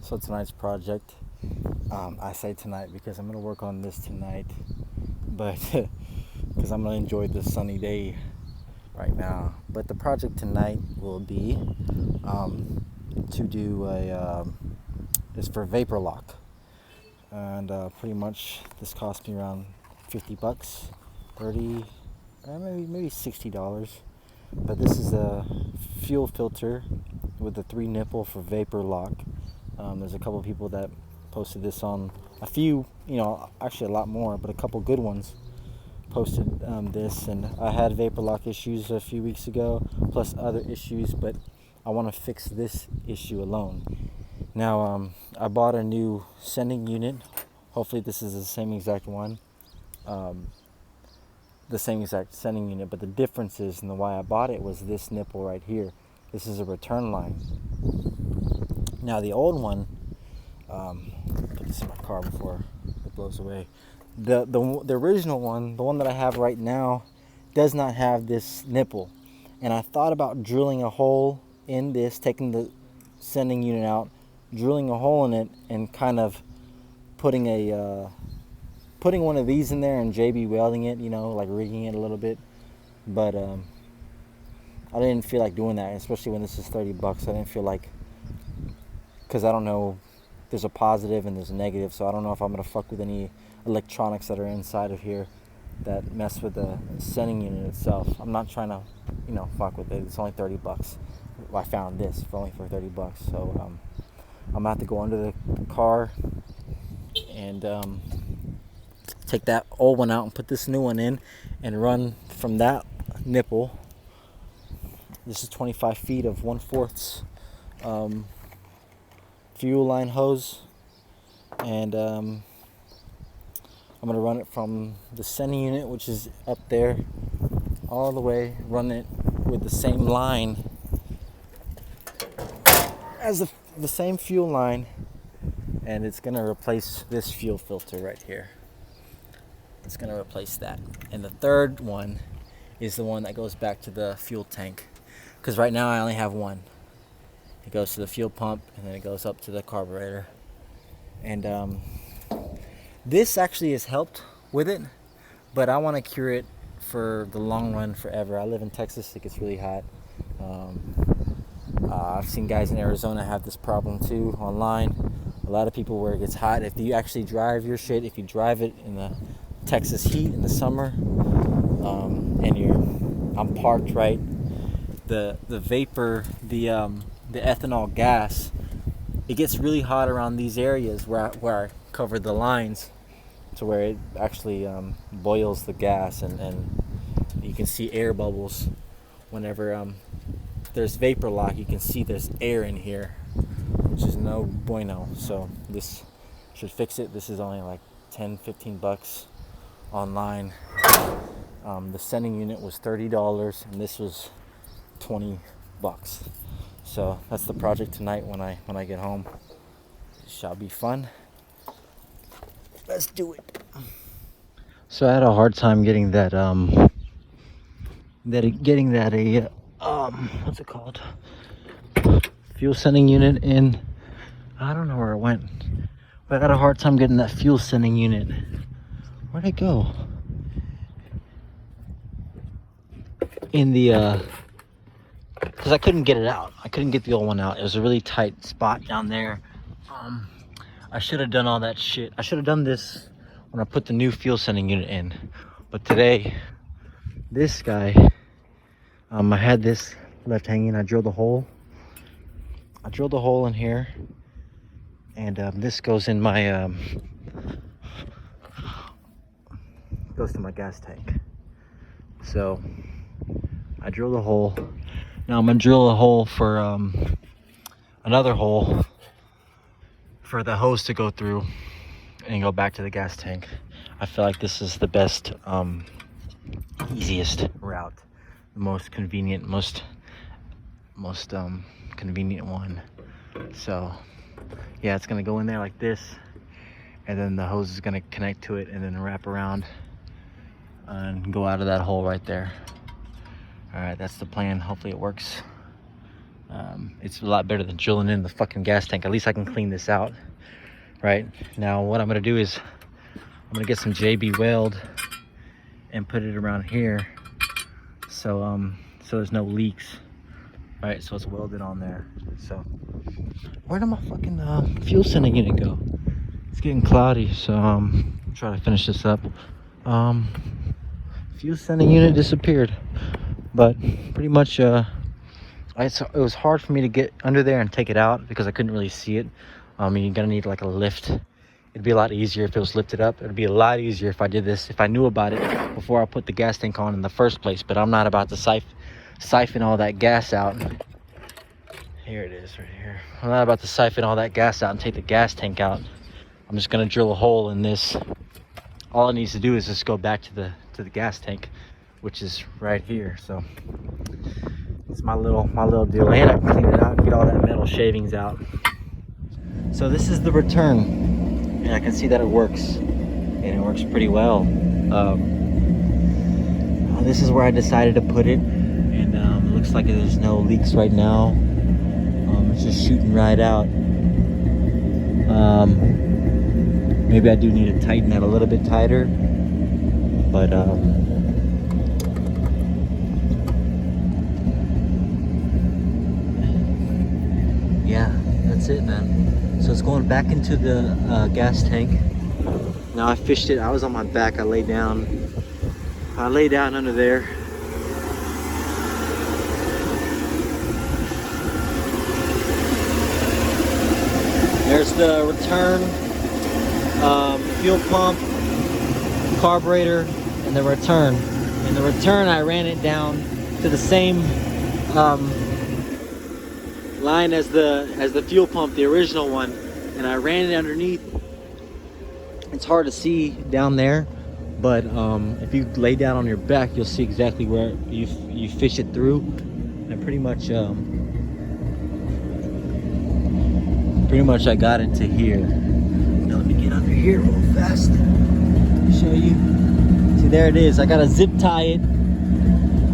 So tonight's project, I say tonight because I'm gonna work on this tonight, but because I'm gonna enjoy this sunny day right now. But the project tonight will be to do it's for vapor lock, and pretty much this cost me around 50 bucks, 30, maybe $60. But this is a fuel filter with a 3 nipple for vapor lock. There's a couple of people that posted this on a few, actually a lot more, but a couple good ones posted this. And I had vapor lock issues a few weeks ago, plus other issues, but I want to fix this issue alone. Now, I bought a new sending unit. Hopefully this is the same exact one. The same exact sending unit, but the difference is, and the why I bought it was this nipple right here. This is a return line. Now the old one, put this in my car before it blows away. The original one, the one that I have right now, does not have this nipple. And I thought about drilling a hole in this, taking the sending unit out, drilling a hole in it, and kind of putting one of these in there and JB welding it, like rigging it a little bit. But I didn't feel like doing that, especially when this is 30 bucks. I didn't feel like, because I don't know, there's a positive and there's a negative, so I don't know if I'm going to fuck with any electronics that are inside of here that mess with the sending unit itself. I'm not trying to, fuck with it. It's only 30 bucks. I found this for 30 bucks. So I'm going to have to go under the car and take that old one out and put this new one in and run from that nipple. This is 25 feet of 1/4 fuel line hose, and I'm going to run it from the sending unit, which is up there, all the way, run it with the same line as the same fuel line, and it's going to replace this fuel filter right here. It's going to replace that. And the third one is the one that goes back to the fuel tank, because right now I only have one. It goes to the fuel pump and then it goes up to the carburetor. And this actually has helped with it, but I want to cure it for the long run forever. I live in Texas. It gets really hot. I've seen guys in Arizona have this problem too online. A lot of people where it gets hot. If you actually drive your shit, if you drive it in the Texas heat in the summer, and I'm parked right, the vapor, the ethanol gas, it gets really hot around these areas where I covered the lines, to where it actually boils the gas, and you can see air bubbles whenever there's vapor lock. You can see there's air in here, which is no bueno. So this should fix it. This is only like 10-15 bucks online. The sending unit was $30 and this was 20 bucks. So that's the project tonight when I get home. It shall be fun. Let's do it. So I had a hard time getting that what's it called? Fuel sending unit in. I don't know where it went. But I had a hard time getting that fuel sending unit. Where'd it go? In the because I couldn't get it out. I couldn't get the old one out. It was a really tight spot down there. I should have done all that shit. I should have done this when I put the new fuel sending unit in. But today, this guy, I had this left hanging. I drilled a hole. I drilled a hole in here, and this goes in my goes to my gas tank. So I drilled a hole. Now I'm gonna drill a hole for another hole for the hose to go through and go back to the gas tank. I feel like this is the best, easiest route, the most convenient, most convenient one. So yeah, it's gonna go in there like this, and then the hose is gonna connect to it and then wrap around and go out of that hole right there. All right, that's the plan. Hopefully it works. It's a lot better than drilling in the fucking gas tank. At least I can clean this out. Right now, what I'm gonna do is I'm gonna get some JB weld and put it around here, so there's no leaks. Right, so it's welded on there. So where did my fucking fuel sending unit go? It's getting cloudy, so try to finish this up. Fuel sending unit disappeared, but pretty much it was hard for me to get under there and take it out because I couldn't really see it. You're gonna need like a lift. It'd be a lot easier if it was lifted up. It'd be a lot easier if I did this, if I knew about it before I put the gas tank on in the first place. But I'm not about to siphon all that gas out. Here it is, right here. I'm not about to siphon all that gas out and take the gas tank out. I'm just gonna drill a hole in this. All it needs to do is just go back to the gas tank, which is right here. So it's my little deal. And I can clean it out and get all that metal shavings out. So this is the return, and I can see that it works, and it works pretty well. This is where I decided to put it, and it looks like there's no leaks right now. It's just shooting right out. Maybe I do need to tighten that a little bit tighter, but yeah, that's it, man. So it's going back into the gas tank. Now I fished it. I was on my back. I lay down under there. There's the return, fuel pump, carburetor, and the return. And the return, I ran it down to the same line as the fuel pump, the original one, and I ran it underneath. It's hard to see down there, but if you lay down on your back, you'll see exactly where you fish it through, and pretty much I got it to here. Now let me get under here real fast. Show you. See, there it is. I gotta zip tie it.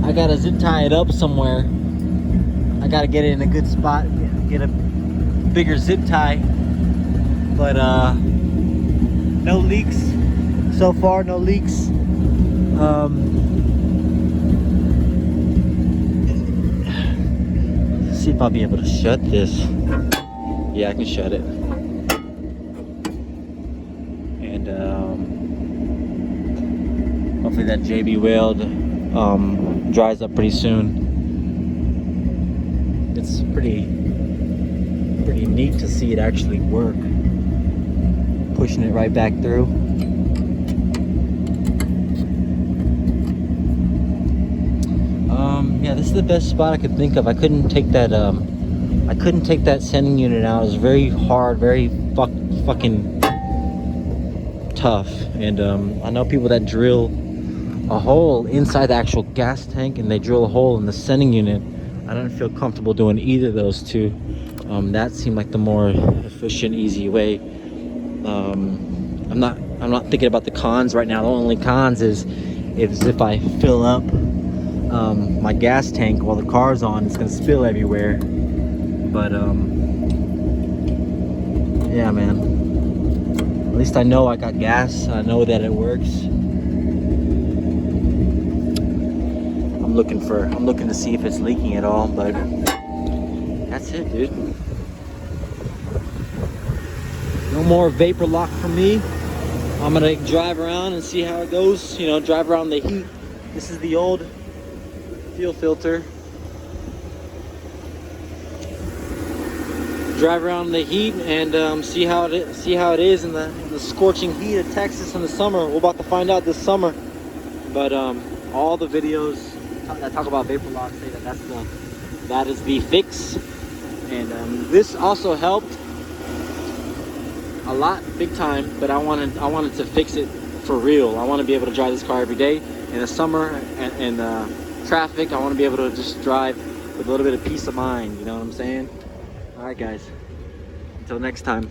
I gotta zip tie it up somewhere. I gotta get it in a good spot. Get a bigger zip tie. But no leaks so far. No leaks. Let's see if I'll be able to shut this. Yeah, I can shut it. And hopefully that JB weld dries up pretty soon. It's pretty neat to see it actually work. Pushing it right back through. Yeah, this is the best spot I could think of. I couldn't take that sending unit out. It was very hard, very fucking tough. And I know people that drill a hole inside the actual gas tank and they drill a hole in the sending unit. I don't feel comfortable doing either of those two. That seemed like the more efficient, easy way. I'm not thinking about the cons right now. The only cons is if I fill up my gas tank while the car's on, it's gonna spill everywhere. But yeah, man, at least I know I got gas. I know that it works. I'm looking to see if it's leaking at all, but that's it, dude. No more vapor lock for me. I'm gonna drive around and see how it goes. You know, drive around the heat. This is the old fuel filter. Drive around the heat and see how it is in the scorching heat of Texas in the summer. We're about to find out this summer. But all the videos that talk about vapor lock say that is the fix. And this also helped a lot, big time. But I wanted to fix it for real. I want to be able to drive this car every day in the summer and traffic. I want to be able to just drive with a little bit of peace of mind. You know what I'm saying? All right, guys. Until next time.